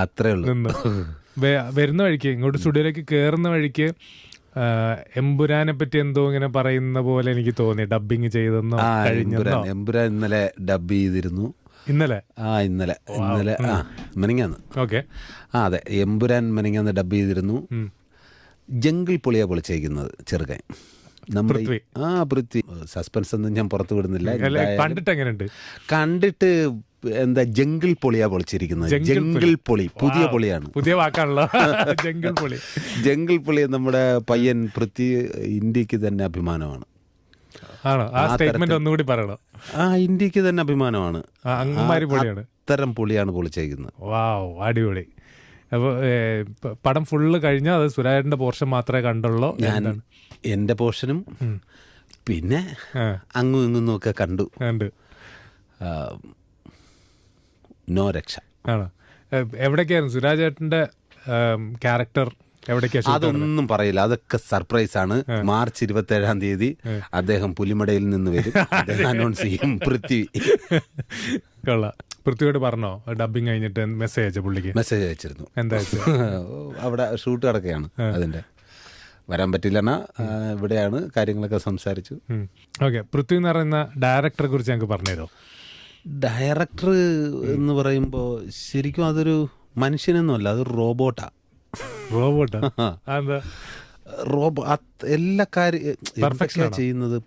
അത്രേ ഉള്ളൂ. നിന്ന് വരുന്ന വഴിക്ക് ഇങ്ങോട്ട് സ്റ്റുഡിയോയിലേക്ക് കയറുന്ന വഴിക്ക് എമ്പുരാനെ പറ്റി എന്തോ ഇങ്ങനെ പറയുന്ന പോലെ എനിക്ക് തോന്നി. ഡബിങ് ചെയ്തെന്നോ കഴിഞ്ഞെന്നോ. എമ്പുരാൻ ഇന്നലെ ഡബ് ചെയ്തിരുന്നു. ഇന്നലെ മെനിങ്ങാന്ന്. ഓക്കെ. അതെ, എമ്പുരാൻ മെനിങ്ങാന്ന് ഡബ് ചെയ്തിരുന്നു. ജംഗിൾ പൊളിയാ പൊളിച്ചേക്കുന്നത് ചെറുക്കൻ. പൃഥ്വി. സസ്പെൻസ് ഒന്നും ഞാൻ പുറത്തു വിടുന്നില്ല. കണ്ടിട്ട് എങ്ങനെയുണ്ട്? കണ്ടിട്ട് എന്താ ജംഗിൾ പൊളിയാ പൊളിച്ചിരിക്കുന്നത്. ജംഗിൾ പൊളി പുതിയ പൊളിയാണ്. പുതിയ വാക്കാണല്ലോ ജംഗിൾ പൊളി. ജംഗിൾ പൊളി നമ്മുടെ പയ്യൻ പൃഥ്വി ഇന്ത്യക്ക് തന്നെ അഭിമാനമാണ്. ആണോ? ആ സ്റ്റേറ്റ്മെന്റ് ഒന്നുകൂടി പറയണം. ഇന്ത്യക്ക് തന്നെ അഭിമാനമാണ്. അത്തരം പൊളിയാണ് പൊളിച്ചേക്കുന്നത്. വാവ്, അടിപൊളി. അപ്പോൾ പടം ഫുള്ള് കഴിഞ്ഞാൽ അത് സുരാജന്റെ പോർഷൻ മാത്രമേ കണ്ടുള്ളൂ? എന്റെ പോർഷനും പിന്നെ അങ്ങും ഇങ്ങും ഒക്കെ കണ്ടു. നോ രക്ഷ. ആണോ? എവിടേക്കായിരുന്നു സുരാജ് ചേട്ടന്റെ ക്യാരക്ടർ? അതൊന്നും പറയില്ല, അതൊക്കെ സർപ്രൈസ് ആണ്. മാർച്ച് 27-ാം തീയതി അദ്ദേഹം പുലിമടയിൽ നിന്ന് വരും. അനൗൺസ് ചെയ്യും പൃഥ്വി. പൃഥ്വിയോട് പറഞ്ഞോ ഡബിങ് കഴിഞ്ഞിട്ട് മെസ്സേജ് അയച്ച? പുള്ളിക്ക് മെസ്സേജ് അയച്ചിരുന്നു. എന്താ? അവിടെ ഷൂട്ട് കിടക്കുകയാണ്, അതിന്റെ വരാൻ പറ്റില്ലെന്നാ. ഇവിടെയാണ് കാര്യങ്ങളൊക്കെ സംസാരിച്ചു. ഓക്കെ. പൃഥ്വി എന്ന് പറയുന്ന ഡയറക്ടറെ കുറിച്ച് ഞങ്ങൾക്ക് പറഞ്ഞുതരോ? ഡയറക്ടർ എന്ന് പറയുമ്പോൾ ശരിക്കും അതൊരു മനുഷ്യനൊന്നുമല്ല, അതൊരു റോബോട്ടാ. റോബോട്ടാ? എല്ലാ കാര്യം ചെയ്യുന്നത്.